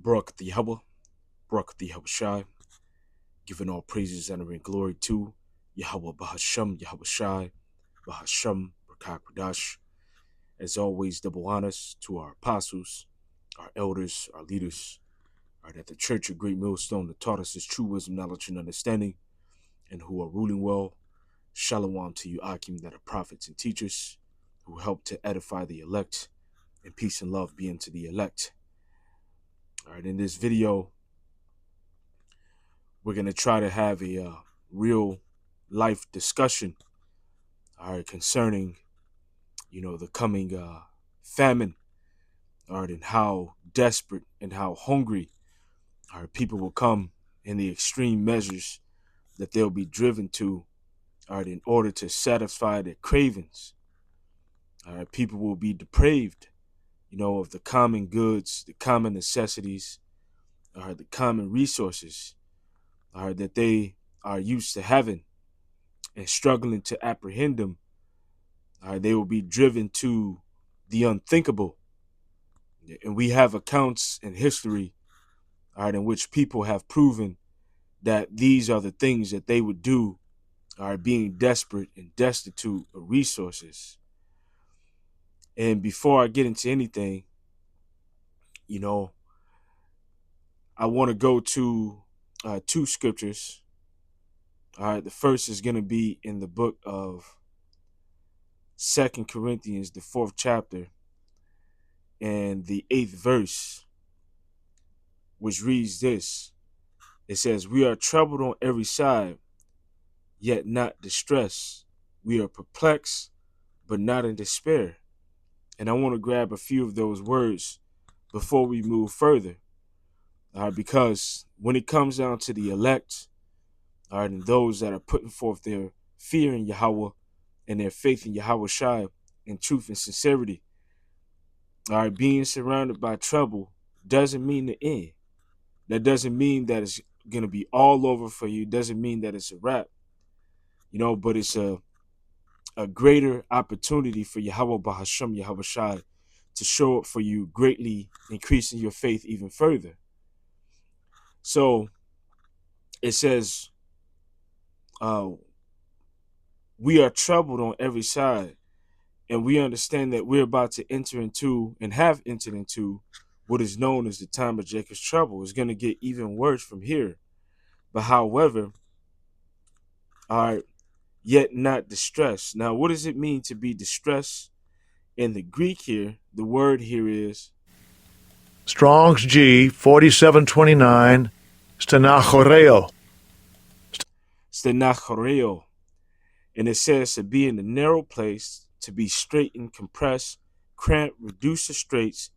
Barak the Yahweh, Barak the Yahushai, giving all praises, honor, and glory to Yahweh Bahasham, Yahweh Shai, Bahasham, Rakak Radash. As always, double honors to our apostles, our elders, our leaders, right at the Church of Great Millstone that taught us his true wisdom, knowledge, and understanding, and who are ruling well. Shalom to you, Akim, that are prophets and teachers, who help to edify the elect, and peace and love be unto the elect. All right, in this video, we're going to try to have a real life discussion, all right, concerning, the coming famine, all right, and how desperate and how hungry our people will come in the extreme measures that they'll be driven to, all right, in order to satisfy their cravings. All right, people will be depraved, of the common goods, the common necessities, all right, the common resources, all right, that they are used to having and struggling to apprehend them. All right, they will be driven to the unthinkable. And we have accounts in history, all right, in which people have proven that these are the things that they would do, all right, being desperate and destitute of resources. And before I get into anything, I want to go to two scriptures. All right, the first is going to be in the book of 2 Corinthians, the 4th chapter, and the 8th verse, which reads this. It says, "We are troubled on every side, yet not distressed. We are perplexed, but not in despair." And I want to grab a few of those words before we move further. All right, because when it comes down to the elect, all right, and those that are putting forth their fear in Yahweh and their faith in Yahweh Shai in truth and sincerity, all right, being surrounded by trouble doesn't mean the end. That doesn't mean that it's going to be all over for you. Doesn't mean that it's a wrap, but it's a greater opportunity for Yahweh Bahasham, Yahweh Shai, to show up for you, greatly increasing your faith even further. So it says, we are troubled on every side, and we understand that we're about to enter into and have entered into what is known as the time of Jacob's trouble. It's going to get even worse from here. But however, all right, yet not distressed. Now, what does it mean to be distressed? In the Greek here, the word here is Strong's G 4729, stenachoreo. stenachoreo. And it says to be in the narrow place, to be straitened, compressed, cramped, reduced to straits,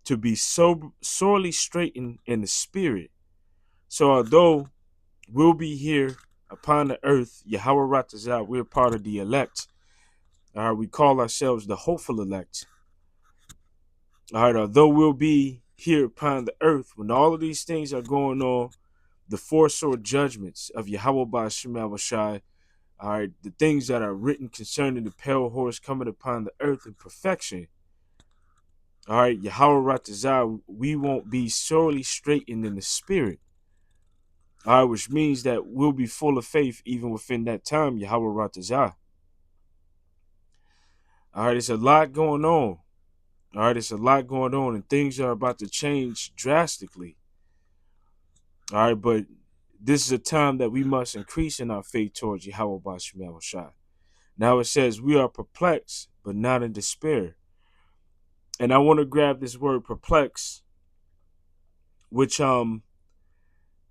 to be so sorely straitened in the spirit. So although we'll be here upon the earth, Yahweh Ratazah, we're part of the elect. All right, we call ourselves the hopeful elect. All right, although we'll be here upon the earth, when all of these things are going on, the four sword judgments of Yahweh Ba'ashem Shai, all right, the things that are written concerning the pale horse coming upon the earth in perfection. All right, Yahweh Ratazah, we won't be sorely straitened in the spirit. All right, which means that we'll be full of faith even within that time, Yahweh Ratazah. All right, it's a lot going on. All right, it's a lot going on, and things are about to change drastically. All right, but this is a time that we must increase in our faith towards Yahweh Ba'ashem Shai. Now it says we are perplexed, but not in despair. And I want to grab this word perplex, which the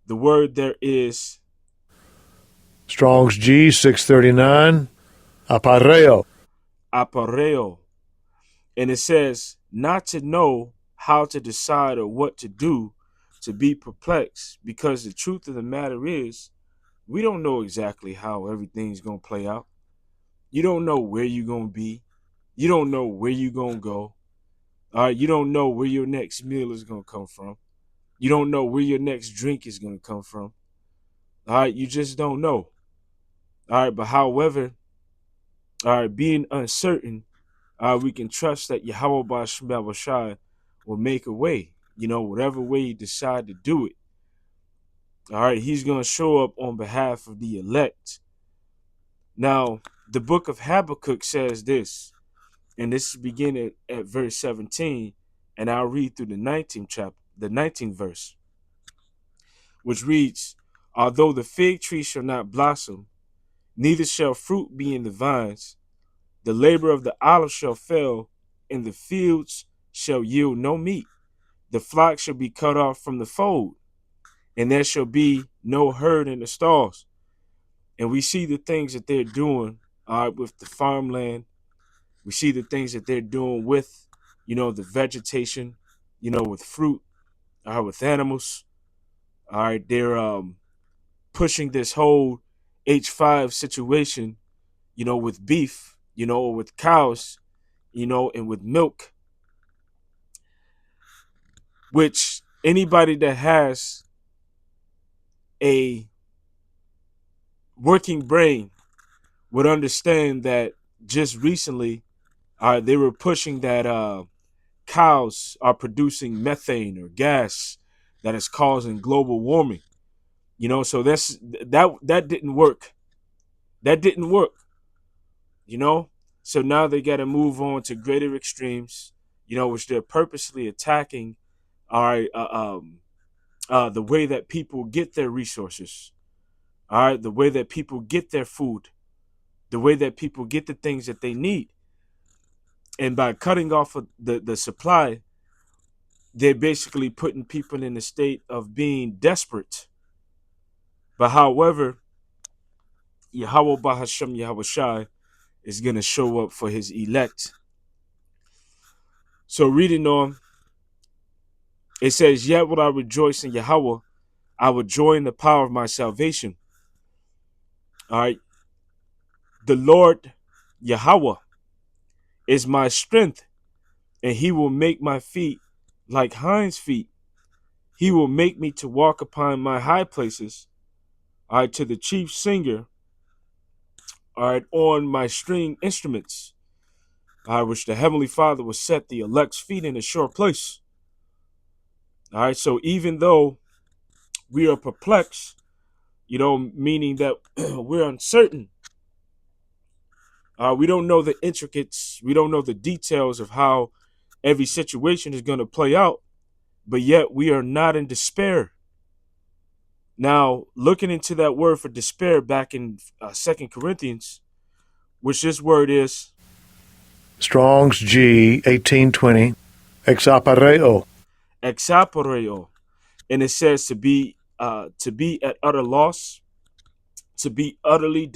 word there is Strong's G 639, apareo. apareo. And it says not to know how to decide or what to do, to be perplexed, because the truth of the matter is we don't know exactly how everything's going to play out. You don't know where you're going to be. You don't know where you're going to go. All right, you don't know where your next meal is going to come from. You don't know where your next drink is going to come from. All right, you just don't know. All right, but however, all right, being uncertain, we can trust that Yahweh Ba'ashem Shai will make a way. whatever way he decide to do it. All right, he's going to show up on behalf of the elect. Now, the book of Habakkuk says this, and this is beginning at verse 17, and I'll read through the 19th chapter, the 19th verse, which reads, "Although the fig tree shall not blossom, neither shall fruit be in the vines, the labor of the olive shall fail, and the fields shall yield no meat. The flock shall be cut off from the fold, and there shall be no herd in the stalls." And we see the things that they're doing, all right, with the farmland. We see the things that they're doing with, the vegetation, with fruit, all right, with animals. All right, they're pushing this whole H5 situation, with beef, or with cows, and with milk, which anybody that has a working brain would understand that just recently they were pushing that cows are producing methane or gas that is causing global warming. So that didn't work. That didn't work. So now they got to move on to greater extremes, which they're purposely attacking. All right, the way that people get their resources. All right, the way that people get their food, the way that people get the things that they need. And by cutting off of the supply, they're basically putting people in a state of being desperate. But however, Yahweh Bahashem Yahweh Shai is going to show up for his elect. So reading on, it says, "Yet will I rejoice in Yahweh, I will joy in the power of my salvation." All right. The Lord Yahweh is my strength, and he will make my feet like hinds' feet. He will make me to walk upon my high places. All right, to the chief singer, all right, on my string instruments, all right, which the Heavenly Father will set the elect's feet in a sure place. All right, so even though we are perplexed, meaning that we're uncertain, we don't know the intricates, we don't know the details of how every situation is going to play out, but yet we are not in despair. Now, looking into that word for despair back in 2 Corinthians, which this word is Strong's G 1820, exapareo. exaporeo, and it says to be at utter loss, to be utterly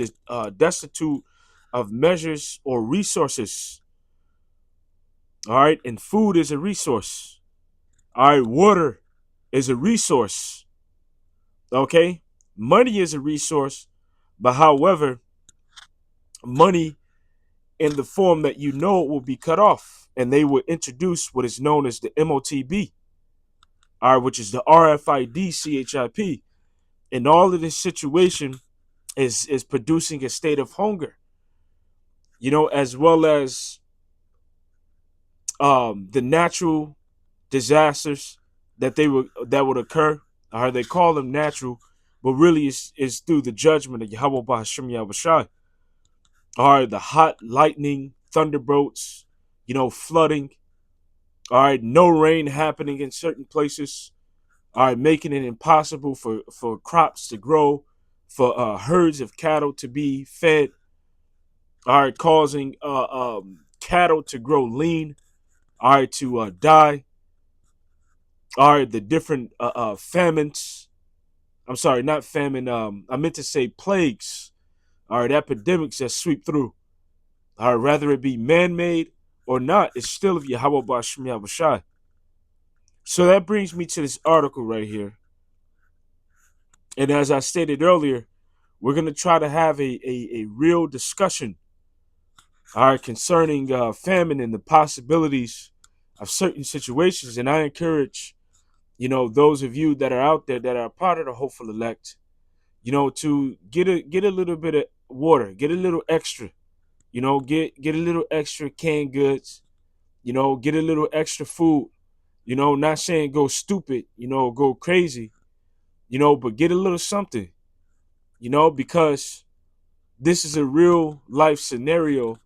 destitute of measures or resources. All right, and food is a resource. All right, water is a resource. Okay, money is a resource, but however, money in the form that it will be cut off, and they will introduce what is known as the MOTB, all right, which is the RFID CHIP, and all of this situation is producing a state of hunger, as well as the natural disasters that would occur. All right, they call them natural, but really it's through the judgment of Yahweh Bahashem Yahweh Shai. All right, the hot lightning, thunderbolts, flooding. All right, no rain happening in certain places. All right, making it impossible for crops to grow, for herds of cattle to be fed. All right, causing cattle to grow lean. All right, to die. All right, the different famines. I'm sorry, not famine. I meant to say plagues. All right, epidemics that sweep through. All right, whether it be man-made or not, it's still of Yahweh Ba'ashem Yahweh Shai. So that brings me to this article right here. And as I stated earlier, we're going to try to have a real discussion, all right, concerning famine and the possibilities of certain situations. And I encourage, those of you that are out there that are part of the hopeful elect, to get a little bit of water, get a little extra, get a little extra canned goods, get a little extra food, Not saying go stupid, go crazy, but get a little something, because this is a real life scenario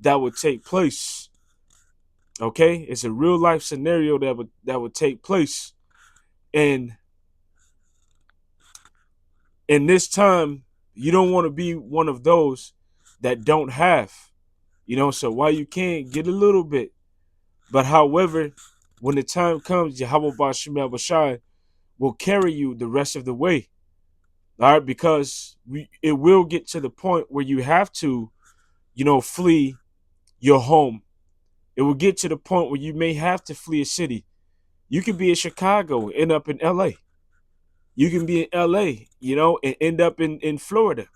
that would take place. Okay, it's a real life scenario that would take place, and in this time, you don't want to be one of those that don't have. So while you can get a little bit, but however, when the time comes, Yahweh Bashim Bashai will carry you the rest of the way. All right, because it will get to the point where you have to, flee your home. It will get to the point where you may have to flee a city. You can be in Chicago, end up in LA. You can be in LA, and end up in Florida.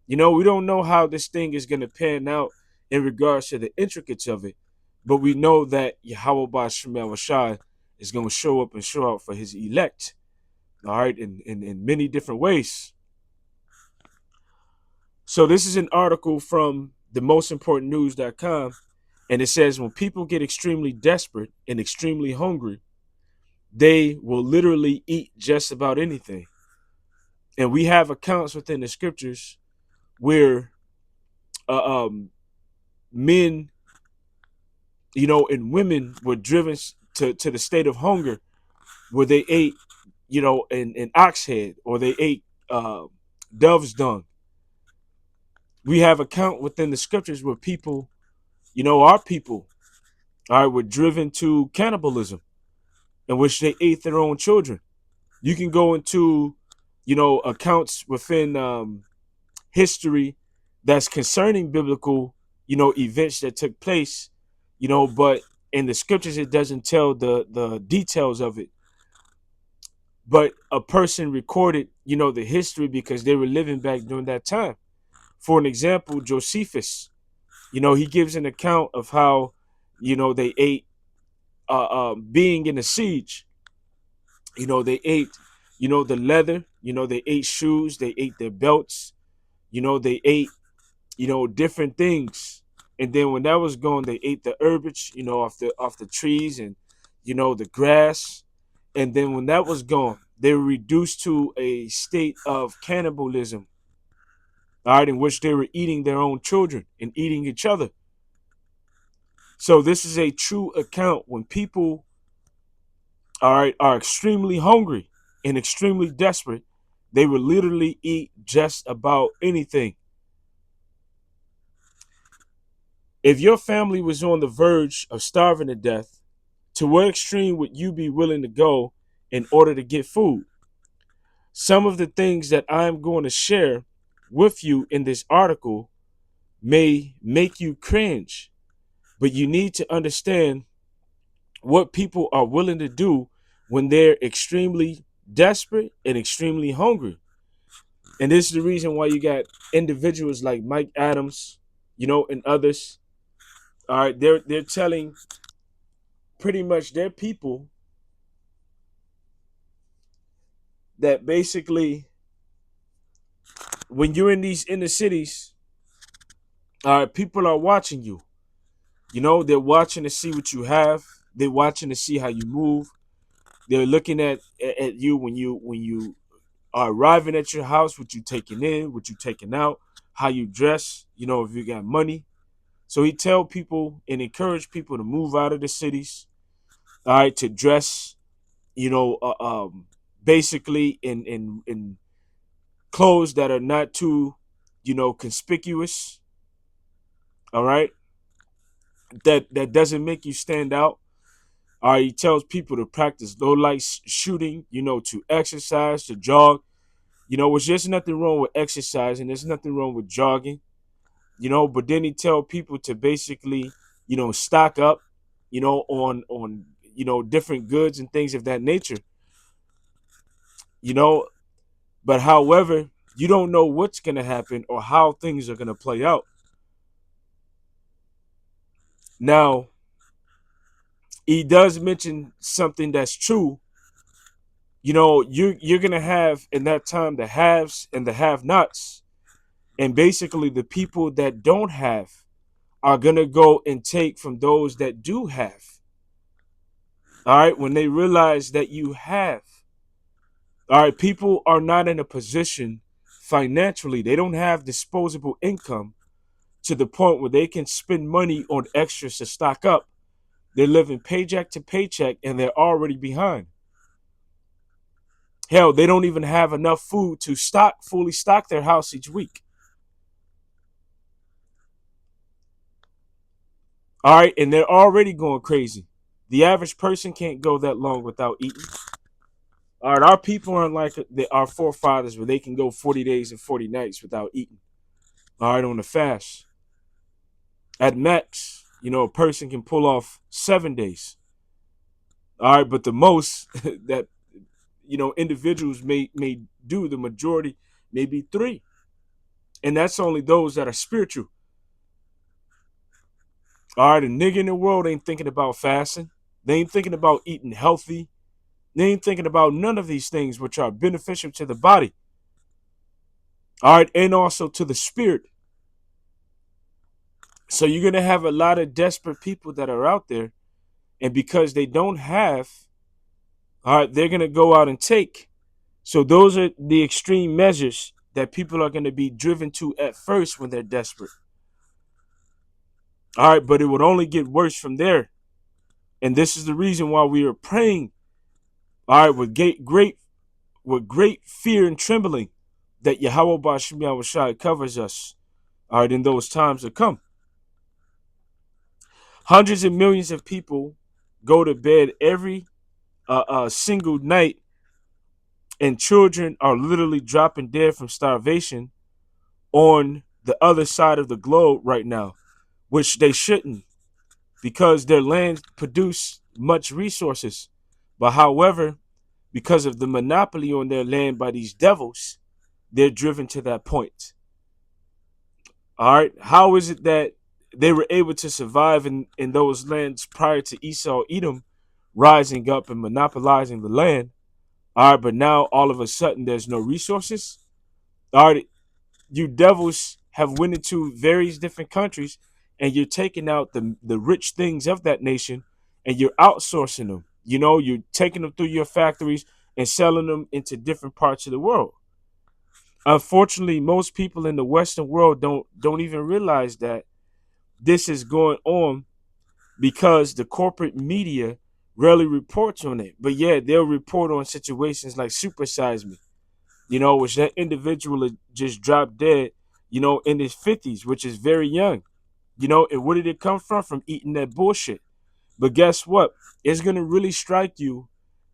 We don't know how this thing is going to pan out in regards to the intricacies of it, but we know that Yahweh Bashemel Rashad is going to show up and show out for his elect, all right, in many different ways. So this is an article from the mostimportantnews.com, and it says when people get extremely desperate and extremely hungry, they will literally eat just about anything. And we have accounts within the scriptures where men, and women were driven to the state of hunger where they ate, an ox head, or they ate dove's dung. We have account within the scriptures where people, our people, all right, were driven to cannibalism in which they ate their own children. You can go into, accounts within history that's concerning biblical, events that took place, but in the scriptures it doesn't tell the details of it. But a person recorded, the history because they were living back during that time. For an example, Josephus, he gives an account of how, they ate, being in a siege. They ate, the leather. They ate shoes. They ate their belts. They ate, different things. And then when that was gone, they ate the herbage, off the trees and, the grass. And then when that was gone, they were reduced to a state of cannibalism, all right, in which they were eating their own children and eating each other. So this is a true account when people, all right, are extremely hungry and extremely desperate. They will literally eat just about anything. If your family was on the verge of starving to death, to what extreme would you be willing to go in order to get food? Some of the things that I'm going to share with you in this article may make you cringe, but you need to understand what people are willing to do when they're extremely desperate and extremely hungry. And this is the reason why you got individuals like Mike Adams, and others. All right, they're telling pretty much their people that basically when you're in these inner cities, people are watching you. They're watching to see what you have. They're watching to see how you move. They're looking at you when you are arriving at your house, what you taking in, what you taking out, how you dress. If you got money. So he tell people and encourage people to move out of the cities. All right, to dress, basically in clothes that are not too, conspicuous. All right, that doesn't make you stand out. All right, he tells people to practice low light shooting, to exercise, to jog. There's just nothing wrong with exercising. There's nothing wrong with jogging. But then he tell people to basically, stock up, on different goods and things of that nature. But however, you don't know what's gonna happen or how things are gonna play out. Now, he does mention something that's true. You're gonna have in that time the haves and the have-nots, and basically the people that don't have are gonna go and take from those that do have. All right, when they realize that you have, all right, people are not in a position financially, they don't have disposable income to the point where they can spend money on extras to stock up. They're living paycheck to paycheck and they're already behind. Hell, they don't even have enough food to fully stock their house each week. All right, and they're already going crazy. The average person can't go that long without eating. All right, our people aren't like our forefathers where they can go 40 days and 40 nights without eating. All right, on the fast. At max, a person can pull off 7 days. All right, but the most that individuals may do, the majority maybe 3, and that's only those that are spiritual. All right, a nigga in the world ain't thinking about fasting. They ain't thinking about eating healthy. They ain't thinking about none of these things which are beneficial to the body. All right, and also to the spirit. So you're gonna have a lot of desperate people that are out there, and because they don't have, all right, they're gonna go out and take. So those are the extreme measures that people are gonna be driven to at first when they're desperate. All right, but it would only get worse from there. And this is the reason why we are praying, all right, with great fear and trembling, that Yahweh Ba'Shem Yahushua covers us, all right, in those times to come. Hundreds of millions of people go to bed every single night, and children are literally dropping dead from starvation on the other side of the globe right now, which they shouldn't, because their land produce much resources. But however, because of the monopoly on their land by these devils, they're driven to that point. All right. How is it that they were able to survive in those lands prior to Esau, Edom rising up and monopolizing the land? All right. But now all of a sudden there's no resources. All right. You devils have went into various different countries and you're taking out the rich things of that nation and you're outsourcing them. You're taking them through your factories and selling them into different parts of the world. Unfortunately, most people in the Western world don't even realize that this is going on because the corporate media rarely reports on it. But yeah, they'll report on situations like Super Size Me, which that individual just dropped dead, in his 50s, which is very young. And where did it come from? From eating that bullshit. But guess what? It's gonna really strike you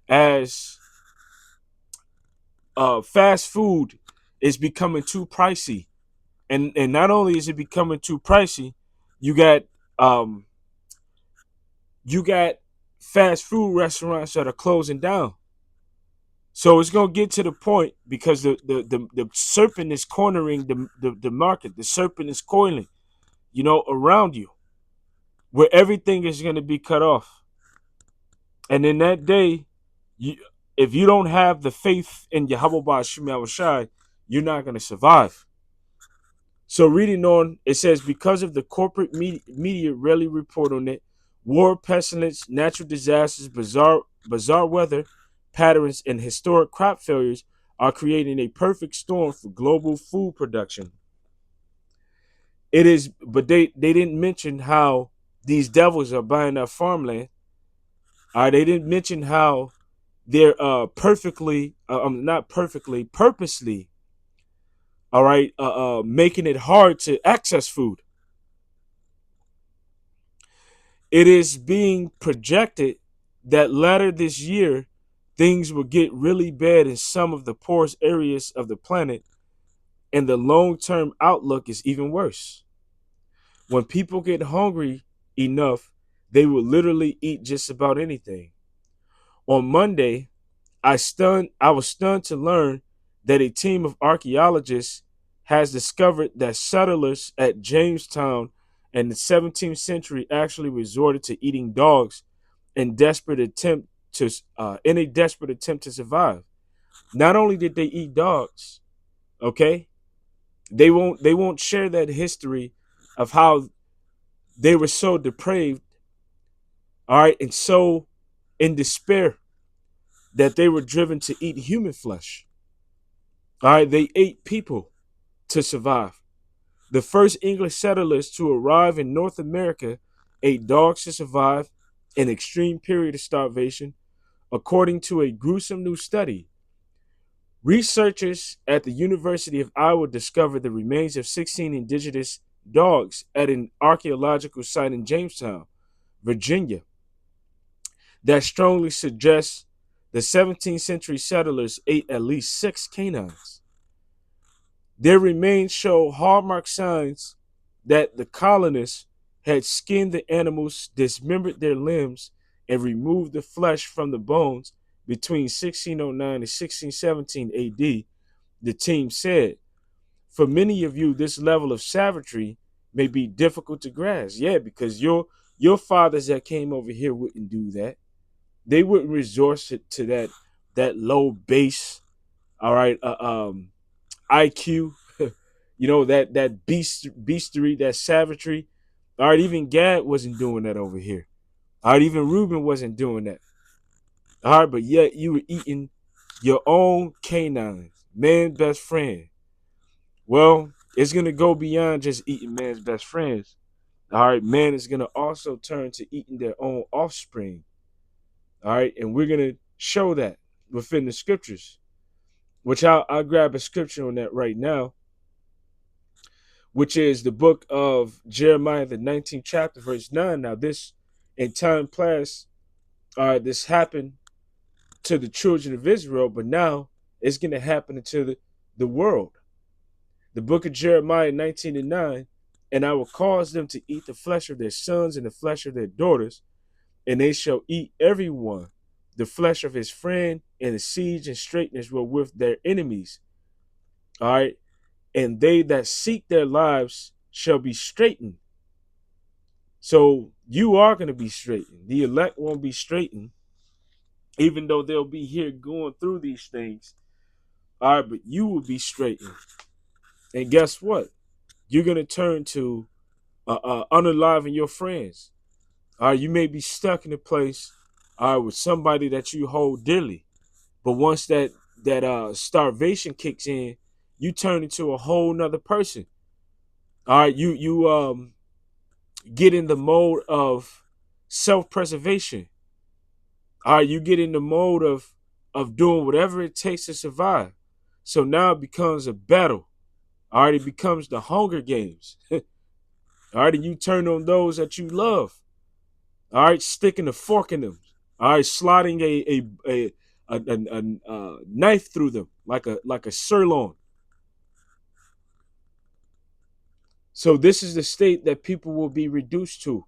as fast food is becoming too pricey. And not only is it becoming too pricey, you got um you got fast food restaurants that are closing down. So it's gonna get to the point because the serpent is cornering the market. The serpent is coiling, around you, where everything is gonna be cut off. And in that day, you if you don't have the faith in Yahweh Ba'Shem Yahushai, you're not gonna survive. So reading on, it says, because of the corporate media rarely report on it, war, pestilence, natural disasters, bizarre weather patterns, and historic crop failures are creating a perfect storm for global food production. It is, but they didn't mention how these devils are buying up farmland. They didn't mention how they're not perfectly, purposely, making it hard to access food. It is being projected that later this year, things will get really bad in some of the poorest areas of the planet, and the long-term outlook is even worse. When people get hungry enough, they will literally eat just about anything. On Monday, I was stunned to learn that a team of archaeologists has discovered that settlers at Jamestown in the 17th century actually resorted to eating dogs in a desperate attempt to survive. Not only did they eat dogs, okay, they won't share that history of how they were so depraved, all right, and so in despair that they were driven to eat human flesh. All right, they ate people to survive. The first English settlers to arrive in North America ate dogs to survive an extreme period of starvation, according to a gruesome new study. Researchers at the University of Iowa discovered the remains of 16 indigenous dogs at an archaeological site in Jamestown, Virginia, that strongly suggests the 17th century settlers ate at least 6 canines. Their remains show hallmark signs that the colonists had skinned the animals, dismembered their limbs, and removed the flesh from the bones between 1609 and 1617 AD, the team said. For many of you, this level of savagery may be difficult to grasp. Yeah, because your fathers that came over here wouldn't do that. They wouldn't resort to that low base, all right, IQ, that beastery, that savagery. All right, even Gad wasn't doing that over here. All right, even Reuben wasn't doing that. All right, but yet you were eating your own canines, man's best friend. Well, it's gonna go beyond just eating man's best friends. All right, man is gonna also turn to eating their own offspring. All right, and we're gonna show that within the scriptures, which I'll grab a scripture on that right now, which is the book of Jeremiah, the 19th chapter, verse 9. Now, this in time past, this happened to the children of Israel, but now it's going to happen to the world. The book of Jeremiah 19 and 9, and I will cause them to eat the flesh of their sons and the flesh of their daughters, and they shall eat every one the flesh of his friend, and the siege and straightness were with their enemies. All right. And they that seek their lives shall be straightened. So you are going to be straightened. The elect won't be straightened, even though they'll be here going through these things. All right, but you will be straightened. And guess what? You're going to turn to unaliving your friends. All right, you may be stuck in a place with somebody that you hold dearly. But once that starvation kicks in, you turn into a whole nother person. All right, you get in the mode of self-preservation. All right, you get in the mode of doing whatever it takes to survive. So now it becomes a battle. All right, it becomes the Hunger Games. All right, and you turn on those that you love. All right, sticking a fork in them. All right, sliding a knife through them like a sirloin. So this is the state that people will be reduced to.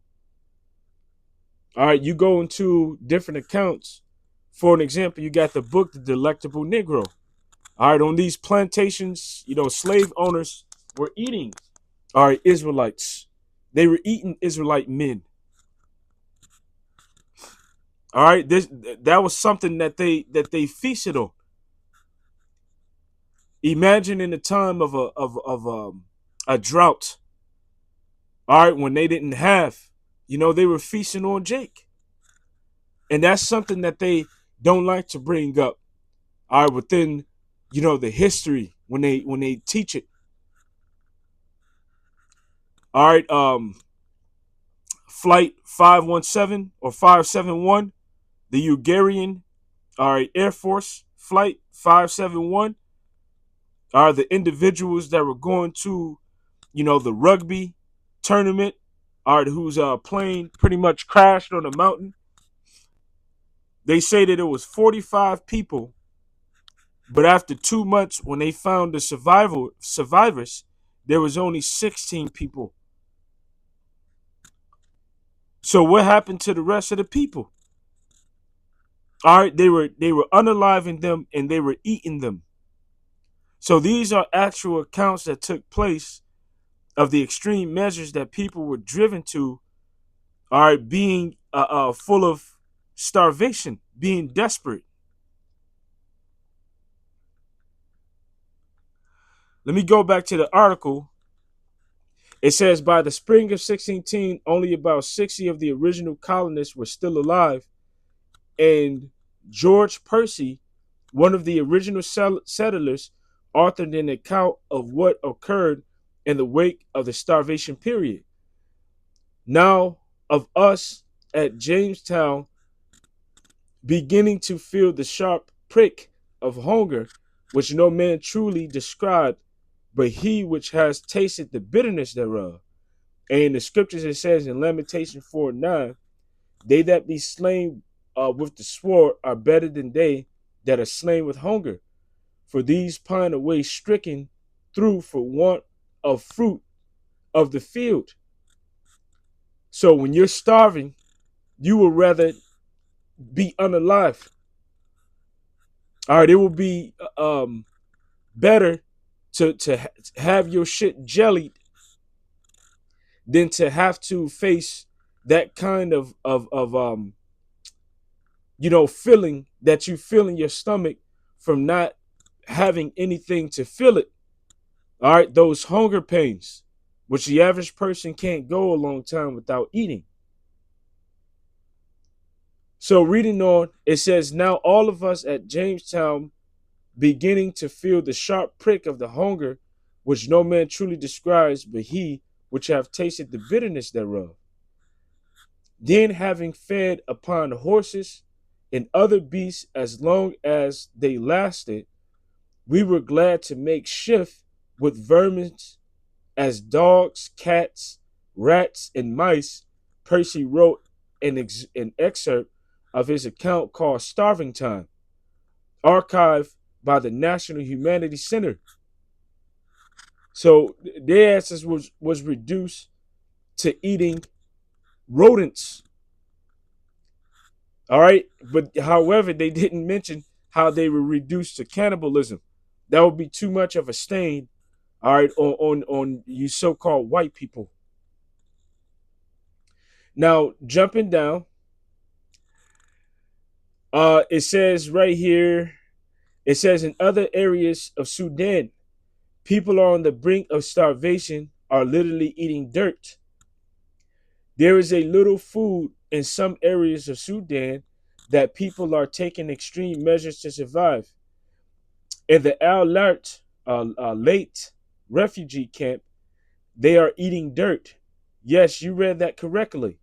All right, you go into different accounts. For an example, you got the book, The Delectable Negro. All right, on these plantations, slave owners were eating, all right, Israelites. They were eating Israelite men. All right, that was something that they feasted on. Imagine in the time of a drought. All right, when they didn't have, they were feasting on Jake, and that's something that they don't like to bring up. All right, within the history when they teach it. All right, Flight 517 or 571, the Hungarian, all right, Air Force Flight 571 are the individuals that were going to, the rugby tournament, all right, whose plane pretty much crashed on a mountain. They say that it was 45 people, but after 2 months, when they found the survivors, there was only 16 people. So what happened to the rest of the people? All right, they were unaliving them and they were eating them. So these are actual accounts that took place of the extreme measures that people were driven to, all right, being full of starvation, being desperate. Let me go back to the article. It says by the spring of 1610, only about 60 of the original colonists were still alive, And George Percy, one of the original settlers, authored an account of what occurred in the wake of the starvation period. Now, of us at Jamestown beginning to feel the sharp prick of hunger, which no man truly described, but he which has tasted the bitterness thereof. And in the scriptures it says in Lamentation 4:9, they that be slain with the sword are better than they that are slain with hunger. For these pine away stricken through for want of fruit of the field. So when you're starving, you would rather be unalive. All right, it will be better to have your shit jellied than to have to face that kind of feeling that you feel in your stomach from not having anything to fill it. All right, those hunger pains, which the average person can't go a long time without eating. So reading on, it says, now all of us at Jamestown beginning to feel the sharp prick of the hunger, which no man truly describes, but he which have tasted the bitterness thereof. Then having fed upon horses and other beasts as long as they lasted, we were glad to make shift with vermin as dogs, cats, rats, and mice. Percy wrote an excerpt of his account called Starving Time, archived by the National Humanities Center. So their answers was reduced to eating rodents. All right, but however, they didn't mention how they were reduced to cannibalism. That would be too much of a stain, all right, on you so-called white people. Now jumping down, it says right here, it says in other areas of Sudan, people are on the brink of starvation, are literally eating dirt. There is a little food in some areas of Sudan that people are taking extreme measures to survive. In the Late refugee camp, they are eating dirt. Yes, you read that correctly.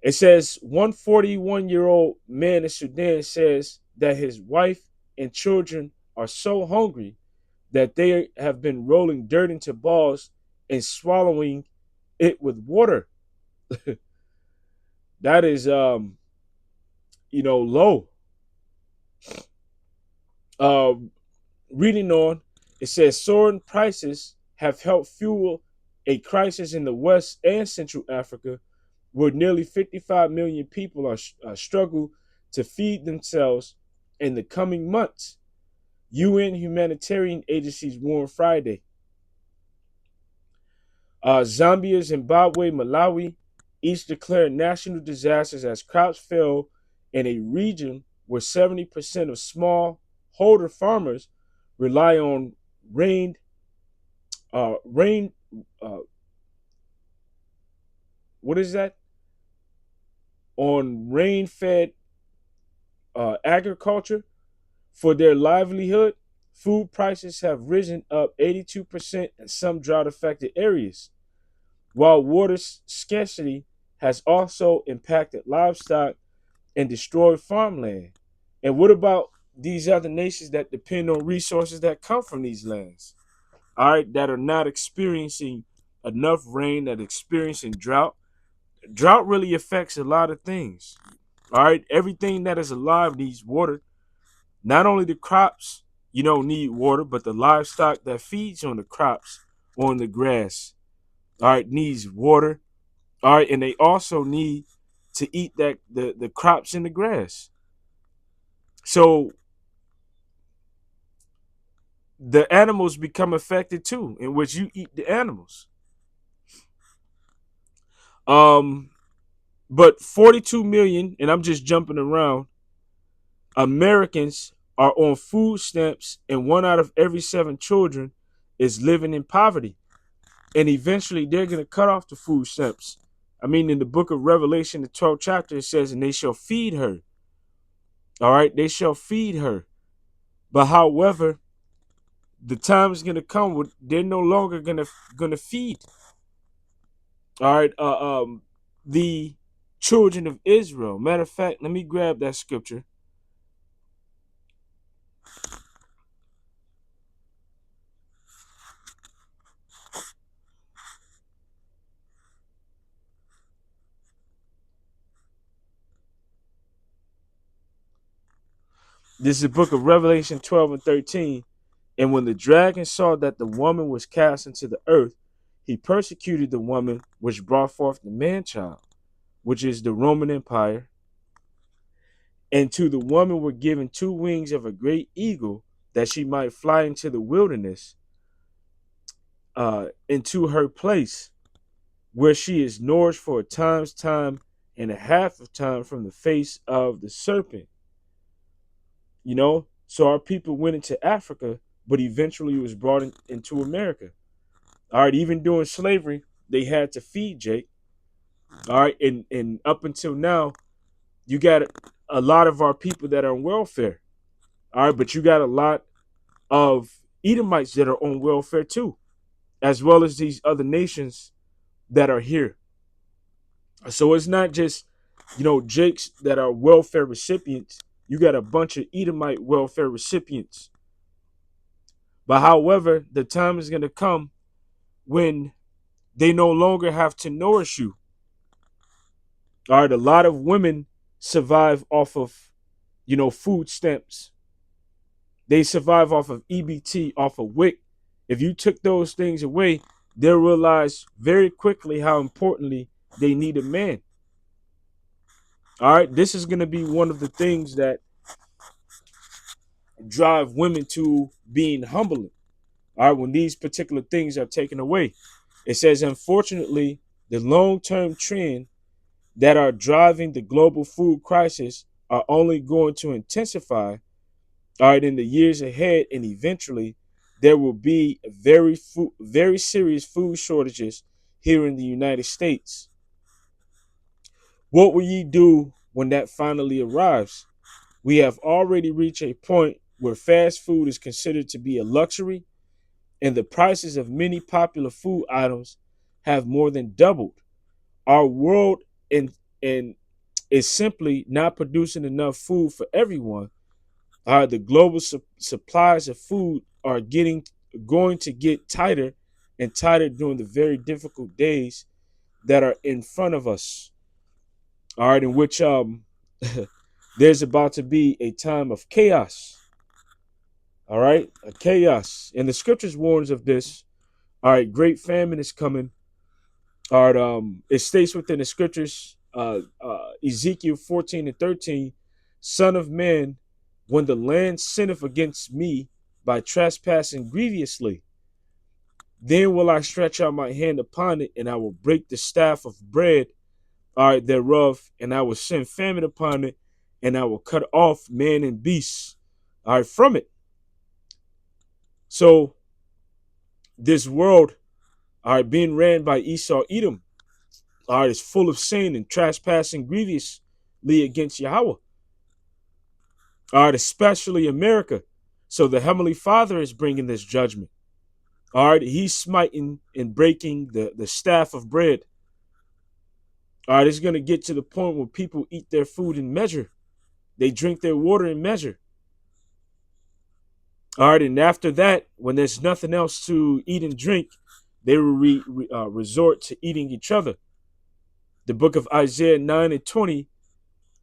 It says one 41-year-old man in Sudan says that his wife and children are so hungry that they have been rolling dirt into balls and swallowing it with water. That is low. Reading on, it says soaring prices have helped fuel a crisis in the West and Central Africa, where nearly 55 million people are struggle to feed themselves in the coming months. UN humanitarian agencies warned Friday. Zambia, Zimbabwe, Malawi each declared national disasters as crops fail in a region where 70% of smallholder farmers rely on what is that? On rain-fed agriculture for their livelihood. Food prices have risen up 82% in some drought-affected areas, while water scarcity has also impacted livestock and destroyed farmland. And what about these other nations that depend on resources that come from these lands? All right, that are not experiencing enough rain, that experiencing drought. Drought really affects a lot of things. All right, everything that is alive needs water. Not only the crops, need water, but the livestock that feeds on the crops, on the grass, all right, needs water. All right, and they also need to eat the crops in the grass. So the animals become affected too, in which you eat the animals. But 42 million, and I'm just jumping around, Americans are on food stamps, and 1 out of every 7 children is living in poverty. And eventually they're going to cut off the food stamps. I mean, in the book of Revelation, the 12th chapter, it says, and they shall feed her. All right, they shall feed her. But however, the time is gonna come where they're no longer gonna feed. All right, the children of Israel. Matter of fact, let me grab that scripture. This is the book of Revelation 12 and 13. And when the dragon saw that the woman was cast into the earth, he persecuted the woman which brought forth the man child, which is the Roman Empire. And to the woman were given 2 wings of a great eagle, that she might fly into the wilderness, into her place, where she is nourished for a time and a half of time from the face of the serpent. You know, so our people went into Africa, but eventually was brought into America. All right, even during slavery, they had to feed Jake. All right, and up until now, you got a lot of our people that are on welfare. All right, but you got a lot of Edomites that are on welfare too, as well as these other nations that are here. So it's not just, Jakes that are welfare recipients. You got a bunch of Edomite welfare recipients. But however, the time is going to come when they no longer have to nourish you. All right, a lot of women survive off of, food stamps. They survive off of EBT, off of WIC. If you took those things away, they'll realize very quickly how importantly they need a man. All right, this is going to be one of the things that drive women to being humbling. All right, when these particular things are taken away, it says, unfortunately, the long-term trend that are driving the global food crisis are only going to intensify. All right, in the years ahead, and eventually, there will be very serious food shortages here in the United States. What will ye do when that finally arrives? We have already reached a point where fast food is considered to be a luxury, and the prices of many popular food items have more than doubled. Our world and is simply not producing enough food for everyone. The global supplies of food are going to get tighter and tighter during the very difficult days that are in front of us. All right, in which there's about to be a time of chaos. All right, a chaos, and the scriptures warns of this. All right, great famine is coming. All right, it states within the scriptures, Ezekiel 14 and 13, Son of man, when the land sinneth against me by trespassing grievously, then will I stretch out my hand upon it, and I will break the staff of bread, all right, thereof, and I will send famine upon it, and I will cut off man and beast, all right, from it. So this world, all right, being ran by Esau Edom, all right, is full of sin and trespassing grievously against Yahweh. All right, especially America. So the Heavenly Father is bringing this judgment. All right, he's smiting and breaking the staff of bread. All right, it's going to get to the point where people eat their food in measure. They drink their water in measure. All right, and after that, when there's nothing else to eat and drink, they will resort to eating each other. The book of Isaiah 9 and 20,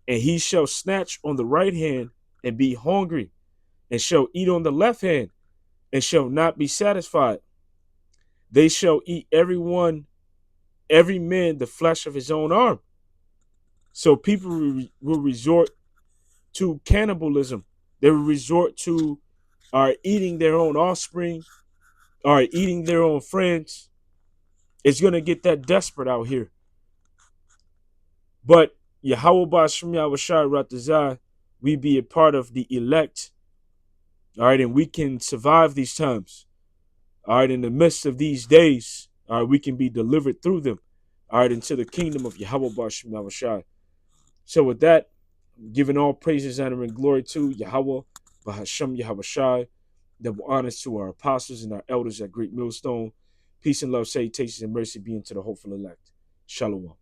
and he shall snatch on the right hand and be hungry, and shall eat on the left hand and shall not be satisfied. They shall eat every man the flesh of his own arm. So people will resort to cannibalism. They will resort to eating their own offspring, eating their own friends. It's going to get that desperate out here. But Yahweh Ba'Shem Yahushua Ratazah, we be a part of the elect. All right, and we can survive these times. All right, in the midst of these days, all right, we can be delivered through them. All right, into the kingdom of Yahweh Bashem Yahushai. So with that, giving all praises, honor, and glory to Yahweh Bahashem Yahushai, double honors to our apostles and our elders at Great Millstone. Peace and love, salutations, and mercy be unto the hopeful elect. Shalom.